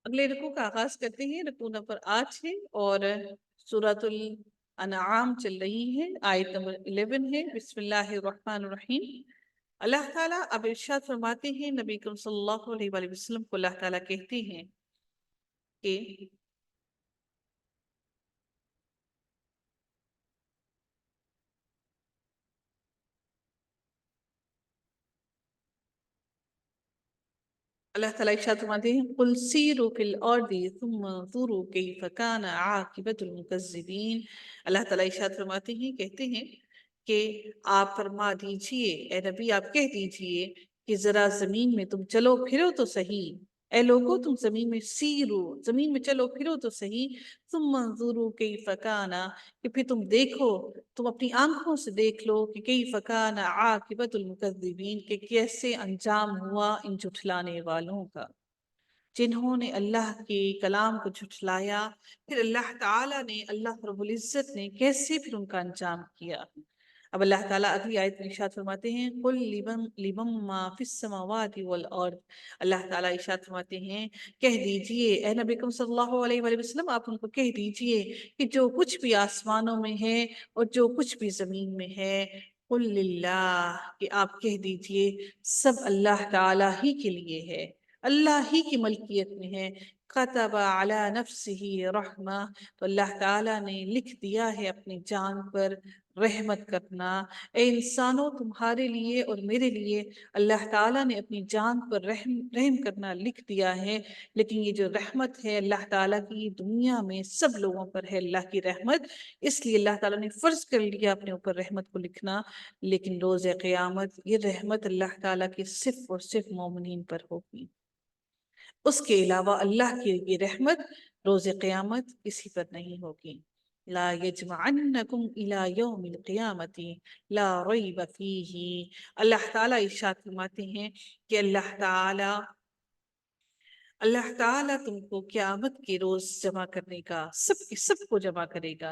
اگلے رکوع کا آغاز کرتے ہیں۔ رکوع نمبر 8 ہے اور سورۃ الانعام چل رہی ہے، آیت نمبر 11 ہے۔ بسم اللہ الرحمن الرحیم۔ اللہ تعالیٰ اب ارشاد فرماتے ہیں، نبی کریم صلی اللہ علیہ وآلہ وسلم کو اللہ تعالیٰ کہتے ہیں کہ اللہ تعالیٰ ارشاد فرماتے ہیں، قُلْ سِیرُوا فِی الْأَرْضِ ثُمَّ انظُرُوا کَیْفَ کَانَ عَاقِبَةُ الْمُکَذِّبِینَ۔ اللہ تعالیٰ ارشاد فرماتے ہیں، کہتے ہیں کہ آپ فرما دیجئے، اے نبی آپ کہہ دیجئے کہ ذرا زمین میں تم چلو پھرو تو صحیح، اے لوگو تم زمین میں سیرو، زمین میں چلو پھرو تو صحیح، ثُمَّ انظُرُوا کَیْفَ کَانَ، کہ پھر تم دیکھو، تم اپنی آنکھوں سے دیکھ لو کہ کیف کان عاقبۃ المکذبین، کہ کیسے انجام ہوا ان جھٹلانے والوں کا، جنہوں نے اللہ کے کلام کو جھٹلایا، پھر اللہ تعالیٰ نے، اللہ رب العزت نے کیسے پھر ان کا انجام کیا۔ اب اللہ تعالیٰ اگلی آیت میں ارشاد فرماتے ہیں، قُلْ لِمَن مَّا فِی السَّمَاوَاتِ وَالْأَرْضِ۔ اللہ تعالیٰ ارشاد فرماتے ہیں، کہہ دیجئے اے نبی کریم صلی اللہ علیہ وآلہ وسلم، آپ ان کو کہہ دیجئے کہ جو کچھ بھی آسمانوں میں ہے اور جو کچھ بھی زمین میں ہے، قُلْ لِلَّهِ، کہ آپ کہہ دیجئے سب اللہ تعالیٰ ہی کے لیے ہے، اللہ ہی کی ملکیت میں ہے۔ كَتَبَ عَلَى نَفْسِهِ رَحْمَةً، تو اللہ تعالیٰ نے لکھ دیا ہے اپنی جان پر رحمت کرنا۔ اے انسانوں، تمہارے لیے اور میرے لیے اللہ تعالیٰ نے اپنی جان پر رحم کرنا لکھ دیا ہے، لیکن یہ جو رحمت ہے اللہ تعالیٰ کی، دنیا میں سب لوگوں پر ہے اللہ کی رحمت، اس لیے اللہ تعالیٰ نے فرض کر لیا اپنے اوپر رحمت کو لکھنا، لیکن روز قیامت یہ رحمت اللہ تعالیٰ کی صرف اور صرف مومنین پر ہوگی، اس کے علاوہ اللہ کی یہ رحمت روز قیامت کسی پر نہیں ہوگی۔ لا یجمعنکم الی یوم القیامت لا ریب فیہ، اللہ تعالیٰ ارشاد فرماتے ہیں کہ اللہ تعالیٰ تم کو قیامت کے روز جمع کرنے کا، سب کے سب کو جمع کرے گا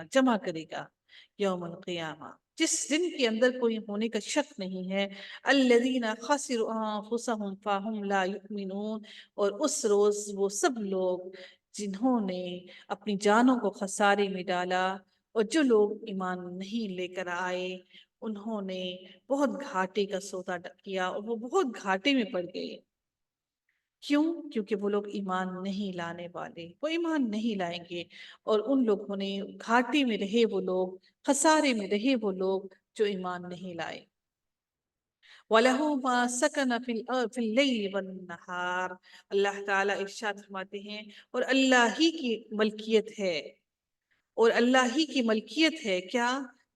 یوم القیامہ، جس دن کے اندر کوئی ہونے کا شک نہیں ہے۔ الذین خسروا انفسهم فهم لا یؤمنون، اور اس روز وہ سب لوگ جنہوں نے اپنی جانوں کو خسارے میں ڈالا، اور جو لوگ ایمان نہیں لے کر آئے انہوں نے بہت گھاٹے کا سودا کیا اور وہ بہت گھاٹے میں پڑ گئے۔ کیوں؟ کیونکہ وہ لوگ ایمان نہیں لانے والے، وہ ایمان نہیں لائیں گے، اور ان لوگوں نے گھاٹے میں رہے، وہ لوگ خسارے میں رہے، وہ لوگ جو ایمان نہیں لائے۔ وَلَهُ مَا سَكَنَ فِي اللَّيْلِ وَالنَّهَارِ، اللہ تعالیٰ ارشاد فرماتے ہیں، اور اللہ ہی کی ملکیت ہے، اور اللہ ہی کی ملکیت ہے کیا؟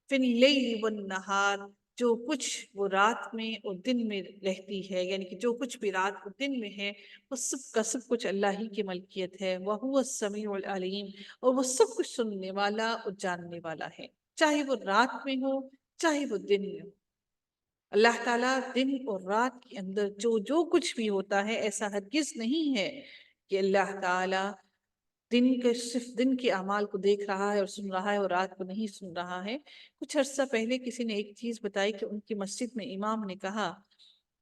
فِي اللَّيْلِ وَالنَّهَارِ، جو کچھ وہ رات میں اور دن میں رہتی ہے، یعنی کہ جو کچھ بھی رات اور دن میں ہے وہ سب کا سب کچھ اللہ ہی کی ملکیت ہے۔ وَهُوَ السَّمِيعُ الْعَلِيمُ، اور وہ سب کچھ سننے والا اور جاننے والا ہے، چاہے وہ رات میں ہو چاہے وہ دن میں ہو۔ اللہ تعالیٰ دن اور رات کے اندر جو کچھ بھی ہوتا ہے، ایسا ہرگز نہیں ہے کہ اللہ تعالیٰ صرف دن کے اعمال کو دیکھ رہا ہے اور سن رہا ہے اور رات کو نہیں سن رہا ہے۔ کچھ عرصہ پہلے کسی نے ایک چیز بتائی کہ ان کی مسجد میں امام نے کہا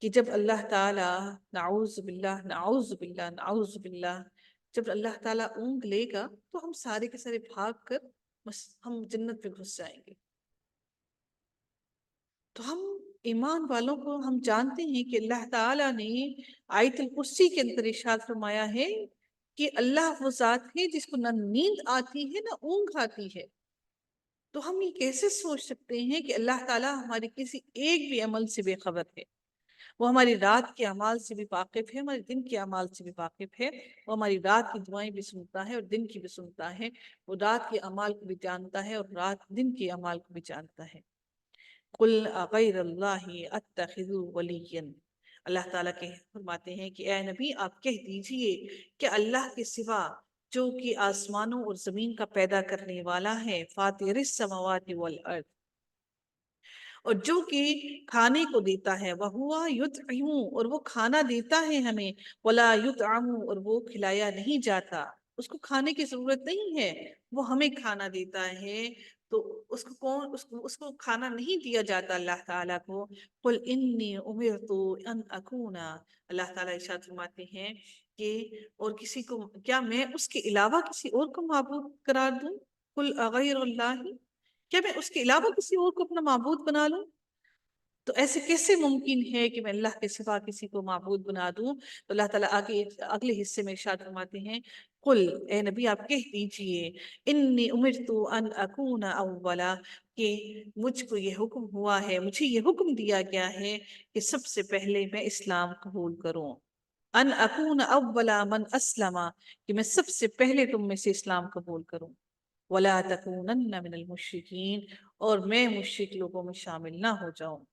کہ جب اللہ تعالیٰ، نعوذ باللہ نعوذ باللہ نعوذ باللہ، جب اللہ تعالیٰ اونگ لے گا تو ہم سارے کے سارے بھاگ کر ہم جنت میں گھس جائیں گے۔ تو ہم ایمان والوں کو ہم جانتے ہیں کہ اللہ تعالیٰ نے آیت الکرسی کے اندر ارشاد فرمایا ہے کہ اللہ وہ ذات ہے جس کو نہ نیند آتی ہے نہ اونگ آتی ہے۔ تو ہم یہ کیسے سوچ سکتے ہیں کہ اللہ تعالیٰ ہمارے کسی ایک بھی عمل سے بے خبر ہے؟ وہ ہماری رات کے اعمال سے بھی واقف ہے، ہمارے دن کے اعمال سے بھی واقف ہے، وہ ہماری رات کی دعائیں بھی سنتا ہے اور دن کی بھی سنتا ہے، وہ رات کے اعمال کو بھی جانتا ہے اور دن کے اعمال کو بھی جانتا ہے۔ قُلْ أَغَيْرَ اللَّهِ أَتَّخِذُ وَلِيًّا، اللہ تعالیٰ فرماتے ہیں کہ اے نبی آپ کہہ دیجئے کہ اللہ کے سوا، جو کہ آسمانوں اور زمین کا پیدا کرنے والا ہے، فاطر السماوات والارض، اور جو کہ کھانے کو دیتا ہے، وَهُوَ يُطْعِمُ، اور وہ کھانا دیتا ہے ہمیں، وَلَا يُطْعَمُ، اور وہ کھلایا نہیں جاتا، اس کو کھانے کی ضرورت نہیں ہے، وہ ہمیں کھانا دیتا ہے، تو اس کو کھانا نہیں دیا جاتا اللہ تعالیٰ کو۔ قل انی امرت ان اکون، اللہ تعالیٰ ارشاد فرماتے ہیں کہ اور کسی کو کیا میں اس کے علاوہ کسی اور کو معبود قرار دوں؟ قل اغیر اللہ، کیا میں اس کے علاوہ کسی اور کو اپنا معبود بنا لوں؟ تو ایسے کیسے ممکن ہے کہ میں اللہ کے سوا کسی کو معبود بنا دوں؟ تو اللہ تعالیٰ آگے اگلے حصے میں ارشاد فرماتے ہیں، قل اے نبی آپ کہہ دیجئے، انی امرت ان اکون اولا، کہ مجھ کو یہ حکم ہوا ہے، مجھے یہ حکم دیا گیا ہے کہ سب سے پہلے میں اسلام قبول کروں، ان اکون اولا من اسلم، کہ میں سب سے پہلے تم میں سے اسلام قبول کروں، ولا تکونن من المشرکین، اور میں مشرک لوگوں میں شامل نہ ہو جاؤں۔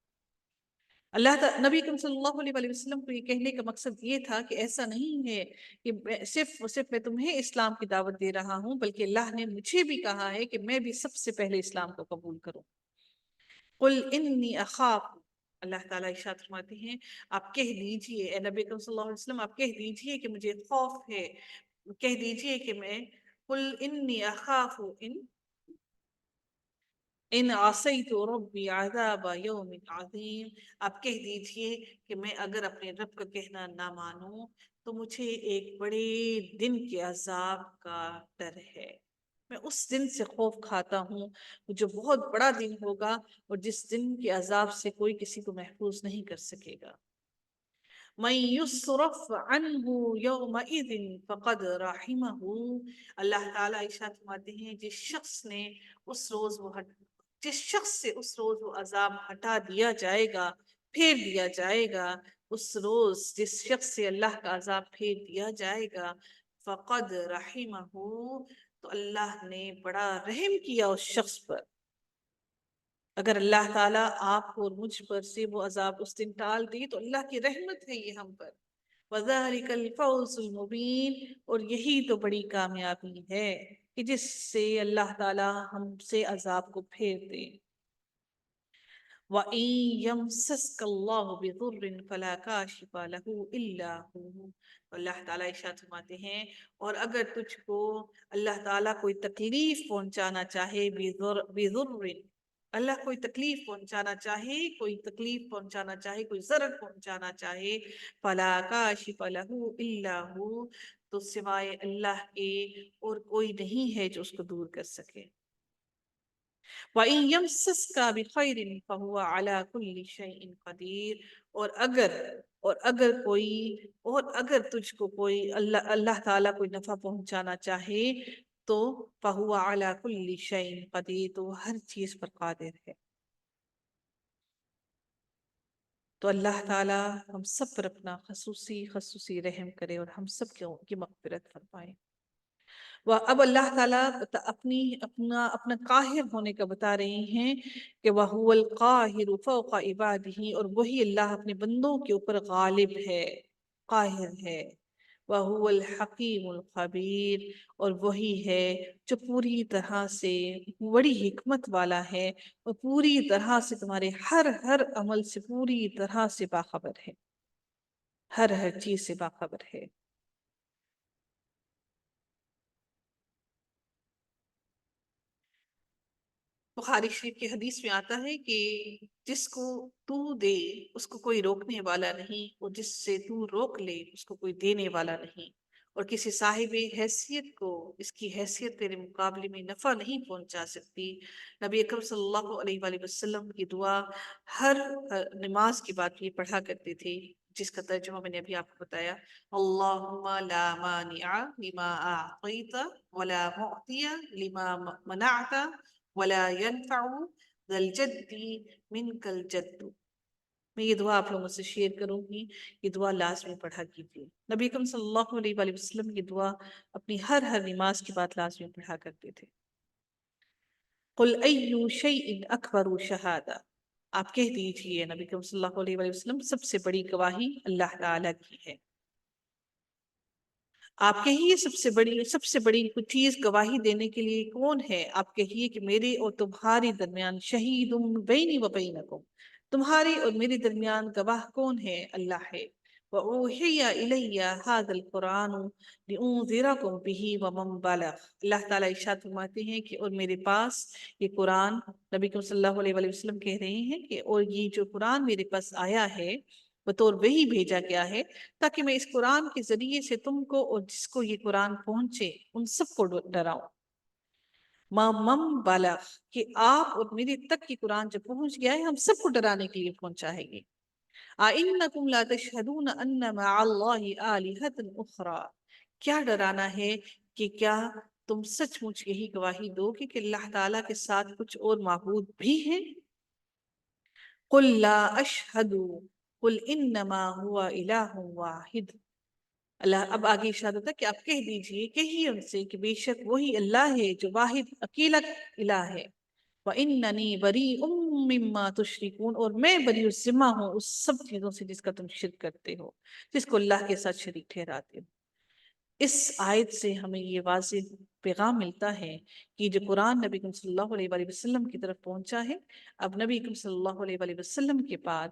نبی کریم صلی اللہ علیہ وسلم کو یہ کہنے کا مقصد یہ تھا کہ ایسا نہیں ہے کہ صرف میں تمہیں اسلام کی دعوت دے رہا ہوں، بلکہ اللہ نے مجھے بھی کہا ہے کہ میں بھی سب سے پہلے اسلام کو قبول کروں۔ قل انی اخاف، اللہ تعالیٰ ارشاد فرماتے ہیں آپ کہہ دیجئے اے نبی کریم صلی اللہ علیہ وسلم، آپ کہہ دیجئے کہ مجھے خوف ہے، کہہ دیجئے کہ میں، قل انی اخاف ان عصیت ربی عذاب یوم عظیم، آپ کہہ دیجئے کہ میں اگر اپنے رب کا کہنا نہ مانوں تو مجھے ایک بڑے دن کے عذاب کا ڈر ہے، میں اس دن سے خوف کھاتا ہوں جو بہت بڑا دن ہوگا اور جس دن کے عذاب سے کوئی کسی کو محفوظ نہیں کر سکے گا۔ من یصرف عنہ یومئذ فقد رحمہ، اللہ تعالیٰ ارشاد فرماتے ہیں جس شخص سے اس روز وہ عذاب ہٹا دیا جائے گا، پھیر دیا جائے گا، اس روز جس شخص سے اللہ کا عذاب پھیر دیا جائے گا، فقد رحمہ، تو اللہ نے بڑا رحم کیا اس شخص پر۔ اگر اللہ تعالیٰ آپ اور مجھ پر سے وہ عذاب اس دن ٹال دی تو اللہ کی رحمت ہے یہ ہم پر۔ وَذَلِكَ الْفَوْزُ الْمُبِينُ، اور یہی تو بڑی کامیابی ہے کہ جس سے اللہ تعالیٰ ہم سے عذاب کو پھیر دے۔ وَإِن يَمْسَسْكَ اللَّهُ بِضُرٍّ فَلَا كَاشِفَ لَهُ إِلَّا هُوَ، اللہ تعالیٰ ارشاد فرماتے ہیں اور اگر تجھ کو اللہ تعالیٰ کوئی تکلیف پہنچانا چاہے، بِضُرٍّ، اللہ کوئی تکلیف پہنچانا چاہے، کوئی ضرر پہنچانا چاہے، فَلَا كَاشِفَ لَهُ إِلَّا هُوَ، تو سوائے اللہ کے اور کوئی نہیں ہے جو اس کو دور کر سکے۔ وَإِن يَمْسَسْكَ بِخَيْرٍ فَهُوَ عَلَى كُلِّ شَيْءٍ قَدِيرٌ، اور اگر تجھ کو کوئی اللہ تعالیٰ کوئی نفع پہنچانا چاہے تو فَهُوَ عَلَى كُلِّ شَيْءٍ قَدِيرٌ، تو وہ ہر چیز پر قادر ہے۔ تو اللہ تعالیٰ ہم سب پر اپنا خصوصی رحم کرے اور ہم سب کی مغفرت فرمائے۔ اب اللہ تعالیٰ اپنا قاہر ہونے کا بتا رہے ہیں کہ وَهُوَ الْقَاهِرُ فَوْقَ عِبَادِهِ، اور وہی اللہ اپنے بندوں کے اوپر غالب ہے، قاہر ہے۔ وَهُوَ الْحَكِيمُ الْخَبِيرُ، اور وہی ہے جو پوری طرح سے بڑی حکمت والا ہے اور پوری طرح سے تمہارے ہر عمل سے پوری طرح سے باخبر ہے، ہر چیز سے باخبر ہے۔ بخاری شریف کی حدیث میں آتا ہے کہ جس کو تو دے اس کو کوئی روکنے والا نہیں، اور جس سے تو روک لے اس کو کوئی دینے والا نہیں، اور کسی صاحب حیثیت کو اس کی حیثیت تیرے مقابلے میں نفع نہیں پہنچا سکتی۔ نبی اکرم صلی اللہ علیہ وآلہ وسلم کی دعا ہر نماز کے بعد یہ پڑھا کرتے تھے، جس کا ترجمہ میں نے ابھی آپ کو بتایا، اللہم لا مانع لما اعطیت ولا معطی لما منعت ولا ينفع ذا الجد منك الجد۔ میں یہ دعا آپ لوگوں سے شیئر کروں گی، یہ دعا لازمی پڑھا کیجیے۔ نبی اکرم صلی اللہ علیہ وآلہ وسلم یہ دعا اپنی ہر نماز کے بعد لازمی پڑھا کرتے تھے۔ قل ای شیء اکبر شہادہ، آپ کہہ دیجئے نبی اکرم صلی اللہ علیہ وآلہ وسلم سب سے بڑی گواہی اللہ تعالیٰ کی ہے۔ آپ کہیے سب سے بڑی کوئی چیز گواہی دینے کے لیے کون ہے؟ آپ کہیے کہ میرے اور تمہاری درمیان شہید بینی و بینکم، تمہاری اور میرے درمیان گواہ کون ہے؟ اللہ ہے۔ وَأُوحِيَ إِلَيَّ هَذَا الْقُرْآنُ لِأُنذِرَكُم بِهِ وَمَن بَلَغَ۔ اللہ تعالیٰ ارشاد فرماتے ہیں کہ اور میرے پاس یہ قرآن، نبی کریم صلی اللہ علیہ وآلہ وسلم کہہ رہے ہیں کہ اور یہ جو قرآن میرے پاس آیا ہے بطور وحی بھیجا گیا ہے، تاکہ میں اس قرآن کے ذریعے سے تم کو اور جس کو یہ قرآن پہنچے ان سب کو ڈراؤں۔ مَن بَلَغ، کہ آپ اور میرے تک کی قرآن جب پہنچ گیا ہے ہم سب کو ڈرانے کے لیے پہنچا ہے یہ۔ أَإِنَّكُمْ لَا تَشْهَدُونَ أَنَّ مَعَ اللَّهِ آلِهَةً أُخْرَى، کیا ڈرانا ہے کہ کیا تم سچ مچ یہی گواہی دو کہ اللہ تعالیٰ کے ساتھ کچھ اور معبود بھی ہیں؟ قُلْ لَا أَشْهَدُ قُلْ إِنَّمَا هُوَ إِلَٰهٌ وَاحِدٌ۔ اللہ اب آگے ارشاد ہوتا ہے کہ آپ کہہ دیجئے، کہیے ان سے کہ بے شک وہی اللہ ہے جو واحد اکیلا الہ ہے۔ وَإِنَّنِي بَرِيءٌ مِّمَّا تُشْرِكُونَ، اور میں بری الذمہ ہوں اس سب چیزوں سے جس کا تم شرک کرتے ہو، جس کو اللہ کے ساتھ شریک ٹھہراتے ہو۔ اس آیت سے ہمیں یہ واضح پیغام ملتا ہے کہ جو قرآن نبی کریم صلی اللہ علیہ وآلہ وسلم کی طرف پہنچا ہے، اب نبی کریم صلی اللہ علیہ وآلہ وسلم کے بعد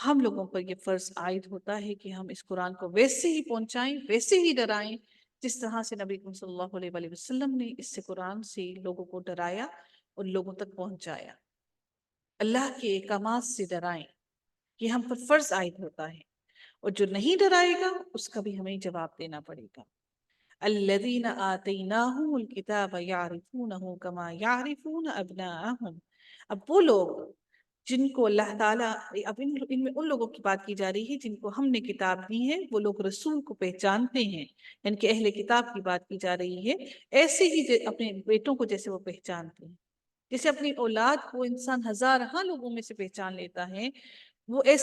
ہم لوگوں پر یہ فرض عائد ہوتا ہے کہ ہم اس قرآن کو ویسے ہی پہنچائیں، ویسے ہی ڈرائیں جس طرح سے نبی کریم صلی اللہ علیہ وآلہ وسلم نے اس سے قرآن سے لوگوں کو ڈرایا اور لوگوں تک پہنچایا۔ اللہ کے احکامات سے ڈرائیں، یہ ہم پر فرض عائد ہوتا ہے، اور جو نہیں ڈرائے گا اس کا بھی ہمیں جواب دینا پڑے گا۔ الذین آتیناہم الکتاب یعرفونہ کما یعرفون ابناءہم، اب وہ لوگ جن کو اللہ تعالیٰ، اب ان میں ان لوگوں کی بات کی جا رہی ہے جن کو ہم نے کتاب دی ہے، وہ لوگ رسول کو پہچانتے ہیں، یعنی کہ اہل کتاب کی بات کی جا رہی ہے، ایسے ہی اپنے بیٹوں کو جیسے وہ پہچانتے ہیں، جیسے اپنی اولاد کو انسان ہزارہا لوگوں میں سے پہچان لیتا ہے، وہ ایسے